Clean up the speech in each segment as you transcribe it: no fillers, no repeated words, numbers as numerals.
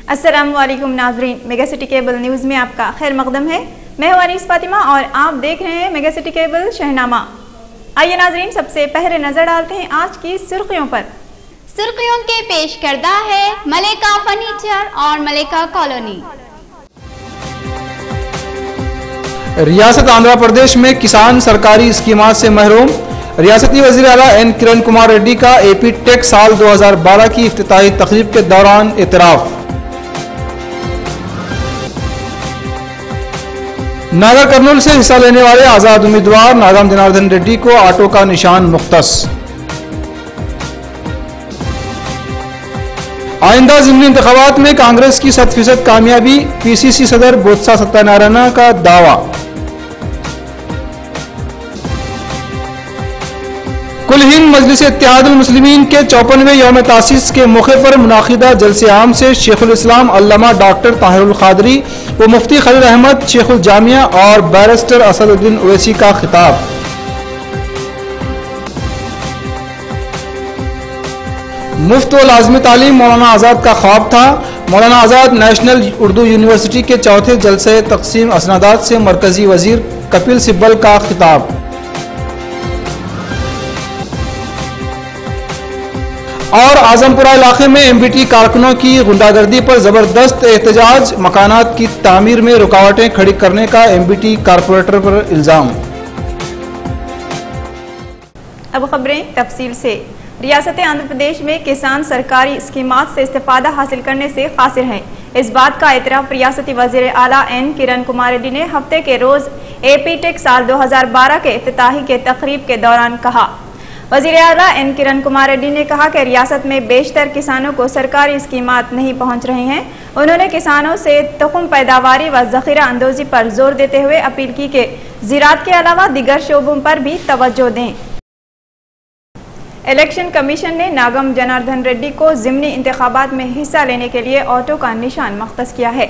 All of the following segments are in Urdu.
السلام علیکم ناظرین، میگا سٹی کیبل نیوز میں آپ کا خیر مقدم ہے۔ میں ہوں انیس فاطمہ اور آپ دیکھ رہے ہیں میگا سٹی کیبل شہنامہ۔ آئیے ناظرین، سب سے پہلے نظر ڈالتے ہیں آج کی سرخیوں پر۔ سرخیوں کے پیش کردہ ہے ملیکا فرنیچر اور ملیکا کالونی۔ ریاست آندھرا پردیش میں کسان سرکاری اسکیمات سے محروم، ریاستی وزیر اعلیٰ این کرن کمار ریڈی کا اے پی ٹیک سال 2012 کی افتتاحی تقریب کے دوران اعتراف۔ ناگر کرنول سے حصہ لینے والے آزاد امیدوار ناگم جناردن ریڈی کو آٹو کا نشان مختص۔ آئندہ ضمنی انتخابات میں کانگریس کی 100% کامیابی، پی سی سی صدر بوتسا ستیہ نارائنا کا دعویٰ۔ کل ہند مجلس اتحاد المسلمین کے 54ویں یوم تاسیس کے موقع پر منعقدہ جلسے عام سے شیخ الاسلام علامہ ڈاکٹر طاہر القادری و مفتی خلیل احمد شیخ الجامعہ اور بیرسٹر اسد الدین اویسی کا خطاب۔ مفت و لازمی تعلیم مولانا آزاد کا خواب تھا، مولانا آزاد نیشنل اردو یونیورسٹی کے چوتھے جلسے تقسیم اسنادات سے مرکزی وزیر کپل سبل کا خطاب۔ اور اعظم پورہ علاقے میں ایم بی ٹی کارکنوں کی غنڈہ گردی پر زبردست احتجاج، مکانات کی تعمیر میں رکاوٹیں کھڑی کرنے کا ایم بی ٹی کارپوریٹر پر الزام۔ اب خبریں تفصیل سے۔ ریاست آندھرا پردیش میں کسان سرکاری اسکیمات سے استفادہ حاصل کرنے سے قاصر ہیں۔ اس بات کا اعتراف ریاستی وزیر اعلیٰ این کرن کمار ریڈی نے ہفتے کے روز اے پی ٹیک سال 2012 کے افتتاحی کے تقریب کے دوران کہا۔ وزیر اعلیٰ این کرن کمار ریڈی نے کہا کہ ریاست میں بیشتر کسانوں کو سرکاری اسکیمات نہیں پہنچ رہے ہیں۔ انہوں نے کسانوں سے تخم پیداواری و ذخیرہ اندوزی پر زور دیتے ہوئے اپیل کی کہ زراعت کے علاوہ دیگر شعبوں پر بھی توجہ دیں۔ الیکشن کمیشن نے ناگم جناردن ریڈی کو ضمنی انتخابات میں حصہ لینے کے لیے آٹو کا نشان مختص کیا ہے۔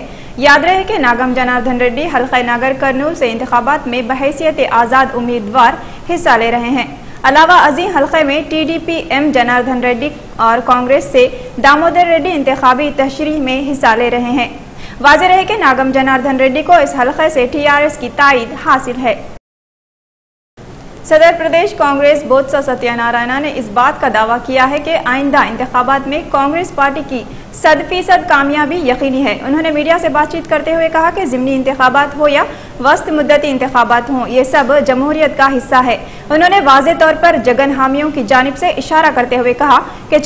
یاد رہے کہ ناگم جناردن ریڈی حلقہ ناگر کرنول سے انتخابات میں بحیثیت آزاد امیدوار حصہ لے رہے ہیں۔ علاوہ ازیں حلقے میں T D P M Janardhan Reddy اور کانگریس سے دامودر ریڈی انتخابی تشریح میں حصہ لے رہے ہیں۔ واضح رہے کہ ناگم جناردن ریڈی کو اس حلقے سے ٹی آر ایس کی تائید حاصل ہے۔ صدر پردیش کانگریس بوتسا ستیہ نارائنا نے اس بات کا دعویٰ کیا ہے کہ آئندہ انتخابات میں کانگریس پارٹی کی 100% کامیابی یقینی ہے۔ انہوں نے میڈیا سے بات چیت کرتے ہوئے کہا کہ ضمنی انتخابات ہو یا وسط مدتی انتخابات ہوں، یہ سب جمہوریت کا حصہ ہے۔ انہوں نے واضح طور پر جگن حامیوں کی جانب سے اشارہ کرتے ہوئے کہا کہ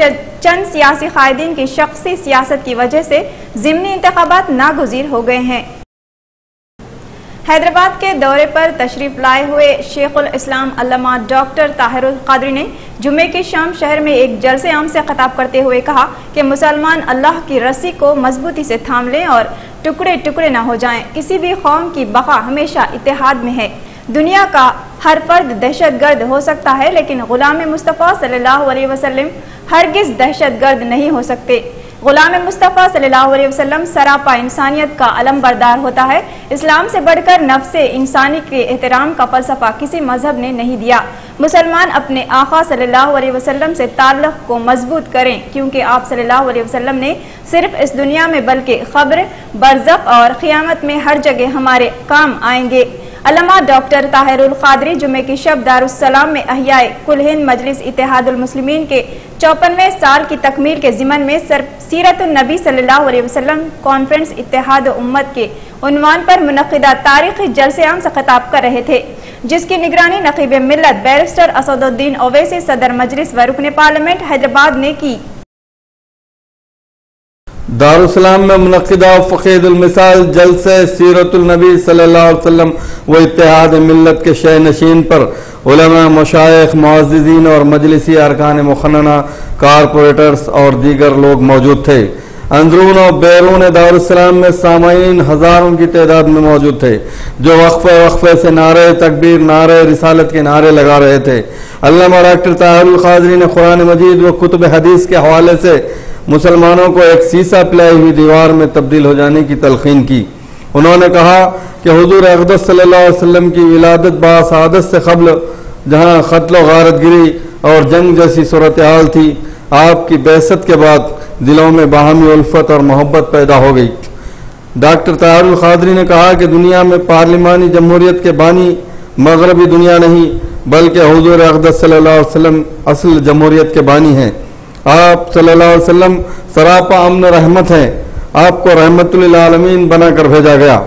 چند سیاسی قائدین کی شخصی سیاست کی وجہ سے ضمنی انتخابات ناگزیر ہو گئے ہیں۔ حیدرآباد کے دورے پر تشریف لائے ہوئے شیخ الاسلام علامہ ڈاکٹر طاہر القادری نے جمعے کی شام شہر میں ایک جلسے عام سے خطاب کرتے ہوئے کہا کہ مسلمان اللہ کی رسی کو مضبوطی سے تھام لیں اور ٹکڑے ٹکڑے نہ ہو جائیں۔ کسی بھی قوم کی بقا ہمیشہ اتحاد میں ہے۔ دنیا کا ہر فرد دہشت گرد ہو سکتا ہے، لیکن غلام مصطفیٰ صلی اللہ علیہ وسلم ہرگز دہشت گرد نہیں ہو سکتے۔ غلام مصطفیٰ صلی اللہ علیہ وسلم سراپا انسانیت کا علم بردار ہوتا ہے۔ اسلام سے بڑھ کر نفس انسانی کے احترام کا فلسفہ کسی مذہب نے نہیں دیا۔ مسلمان اپنے آقا صلی اللہ علیہ وسلم سے تعلق کو مضبوط کریں، کیونکہ آپ صلی اللہ علیہ وسلم نے صرف اس دنیا میں بلکہ قبر، برزخ اور قیامت میں ہر جگہ ہمارے کام آئیں گے۔ علامہ ڈاکٹر طاہر القادری جمعے کی شب دارالسلام میں احیاء کل ہند مجلس اتحاد المسلمین کے 54ویں سال کی تکمیل کے ضمن میں سیرت النبی صلی اللہ علیہ وسلم کانفرنس اتحاد امت کے عنوان پر منعقدہ تاریخی جلسے عام سے خطاب کر رہے تھے، جس کی نگرانی نقیب ملت بیرسٹر اسد الدین اویسی صدر مجلس و رکن پارلیمنٹ حیدرآباد نے کی۔ دارالسلام میں منعقدہ فقید المثال جلسے سیرت النبی صلی اللہ علیہ وسلم و اتحاد ملت کے شہ نشین پر علماء، مشائخ، معززین اور مجلسی ارکان مقننہ، کارپوریٹرز اور دیگر لوگ موجود تھے۔ اندرون و بیرون دارالسلام میں سامعین ہزاروں کی تعداد میں موجود تھے، جو وقفے سے نعرے تکبیر، نعرے رسالت کے نعرے لگا رہے تھے۔ علامہ ڈاکٹر طاہر القادری نے قرآن مجید و کتب حدیث کے حوالے سے مسلمانوں کو ایک سیسا پلائی ہوئی دیوار میں تبدیل ہو جانے کی تلقین کی۔ انہوں نے کہا کہ حضور اقدس صلی اللہ علیہ وسلم کی ولادت باسعادت سے قبل جہاں قتل و غارت گری اور جنگ جیسی صورتحال تھی، آپ کی بعثت کے بعد دلوں میں باہمی الفت اور محبت پیدا ہو گئی۔ ڈاکٹر طاہر القادری نے کہا کہ دنیا میں پارلیمانی جمہوریت کے بانی مغربی دنیا نہیں بلکہ حضور اقدس صلی اللہ علیہ وسلم اصل جمہوریت کے بانی ہیں۔ آپ صلی اللہ علیہ وسلم سراپا امن و رحمت ہیں، آپ کو رحمت للعالمین بنا کر بھیجا گیا۔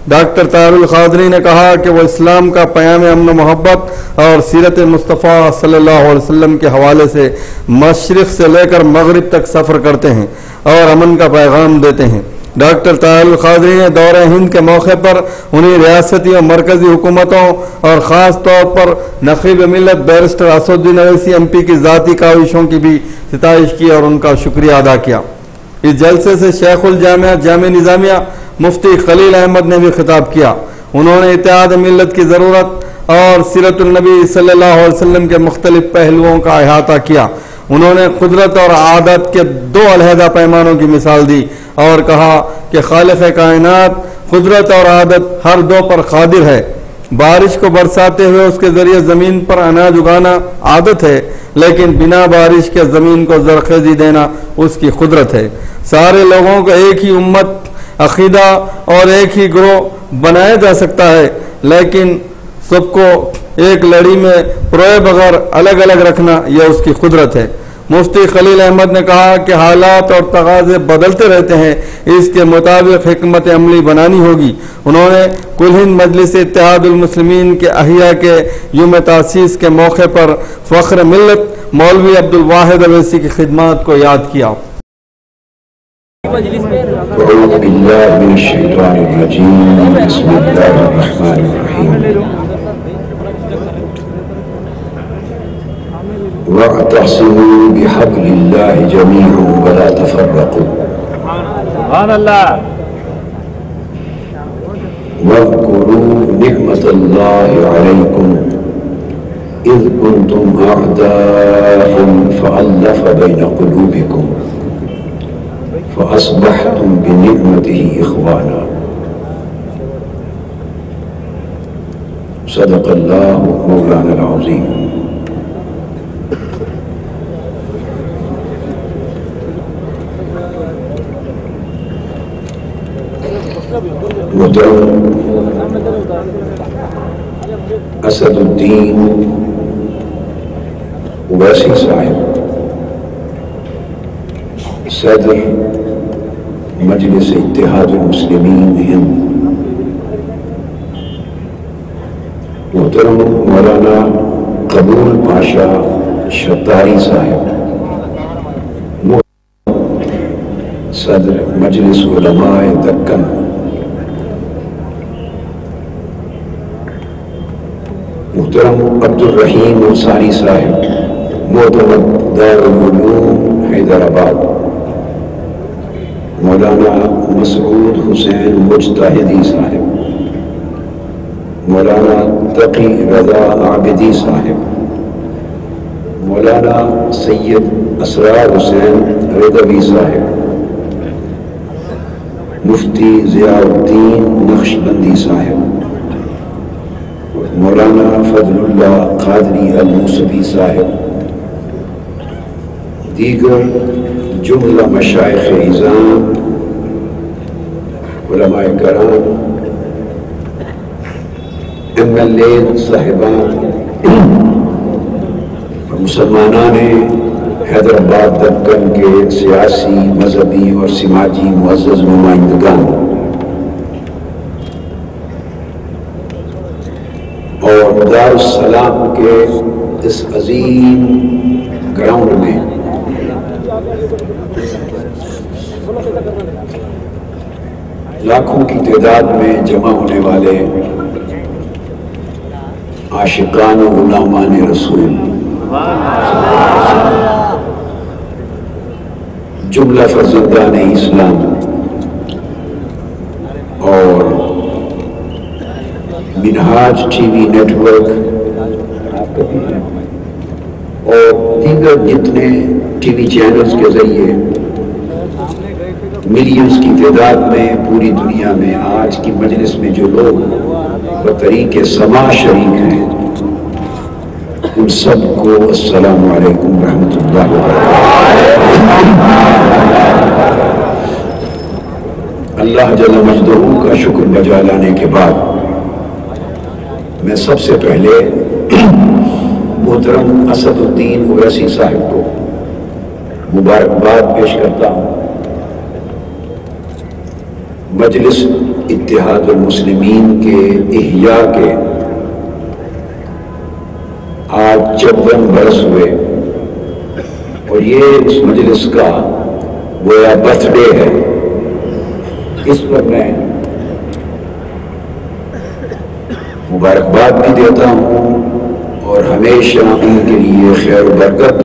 ڈاکٹر طاہر القادری نے کہا کہ وہ اسلام کا پیام امن و محبت اور سیرت مصطفیٰ صلی اللہ علیہ وسلم کے حوالے سے مشرق سے لے کر مغرب تک سفر کرتے ہیں اور امن کا پیغام دیتے ہیں۔ ڈاکٹر طاہر القادری نے دورہ ہند کے موقع پر انہیں ریاستی اور مرکزی حکومتوں اور خاص طور پر نقیب ملت barrister Asaduddin Owaisi M P کی ذاتی کاوشوں کی بھی ستائش کی اور ان کا شکریہ ادا کیا۔ اس جلسے سے شیخ الجامعہ جامعہ نظامیہ مفتی خلیل احمد نے بھی خطاب کیا۔ انہوں نے اتحاد ملت کی ضرورت اور سیرت النبی صلی اللہ علیہ وسلم کے مختلف پہلوؤں کا احاطہ کیا۔ انہوں نے قدرت اور عادت کے دو علیحدہ پیمانوں کی مثال دی اور کہا کہ خالق کائنات قدرت اور عادت ہر دو پر قادر ہے۔ بارش کو برساتے ہوئے اس کے ذریعے زمین پر اناج اگانا عادت ہے، لیکن بنا بارش کے زمین کو زرخیزی دینا اس کی قدرت ہے۔ سارے لوگوں کو ایک ہی امت، عقیدہ اور ایک ہی گروہ بنایا جا سکتا ہے، لیکن سب کو ایک لڑی میں پروئے بغیر الگ الگ رکھنا یہ اس کی قدرت ہے۔ مفتی خلیل احمد نے کہا کہ حالات اور تقاضے بدلتے رہتے ہیں، اس کے مطابق حکمت عملی بنانی ہوگی۔ انہوں نے کل ہند مجلس اتحاد المسلمین کے احیاء کے یوم تاسیس کے موقع پر فخر ملت مولوی عبدالواحد اویسی کی خدمات کو یاد کیا۔ اعوذ باللہ من الشیطان الرجیم، بسم اللہ الرحمن الرحیم۔ واعتصموا بحبل اللہ جميعا ولا تفرقوا سبحان اللہ۔ واذكروا نعمة الله عليكم إذ كنتم أعداء فألف بين قلوبكم فأصبحتم بنعمته إخوانا صدق الله مولانا العظيم۔ محترم اسد الدین اویسی صاحب، صدر مجلس اتحاد المسلمین ہند، محترم مولانا قبول پاشا شتاری صاحب، صدر مجلس علماء دکن، محترم عبدالرحیم انصاری صاحب، معتمد دارالعلوم حیدرآباد، مولانا مسعود حسین مجتہدی صاحب، مولانا تقی رضا عابدی صاحب، مولانا سید اسرار حسین ردوی صاحب، مفتی ضیاء الدین نقشبندی صاحب، مولانا فضل اللہ قادری الموسوی صاحب، دیگر جملہ مشائخ اعظام، علماء کرام، ایم ایل اے صاحبان اور مسلمانان حیدرآباد دکن کے سیاسی، مذہبی اور سماجی معزز نمائندگان اور دار السلام کے اس عظیم گراؤنڈ میں لاکھوں کی تعداد میں جمع ہونے والے عاشقان و غلامان رسول، جملہ فرزندان اسلام اور منہاج ٹی وی نیٹ ورک اور دیگر جتنے ٹی وی چینلز کے ذریعے ملینز کی تعداد میں پوری دنیا میں آج کی مجلس میں جو لوگ بطریق سماع شریک ہیں، ان سب کو السلام علیکم ورحمۃ اللہ وبرکاتہ۔ اللہ جل مجدہ کا شکر بجا لانے کے بعد میں سب سے پہلے محترم اسد الدین اویسی صاحب کو مبارکباد پیش کرتا ہوں۔ مجلس اتحاد المسلمین کے احیاء کے آج 54 برس ہوئے اور یہ اس مجلس کا گویا برتھ ڈے ہے۔ اس پر میں مبارکباد بھی دیتا ہوں اور ہمیشہ ان کے لیے خیر و برکت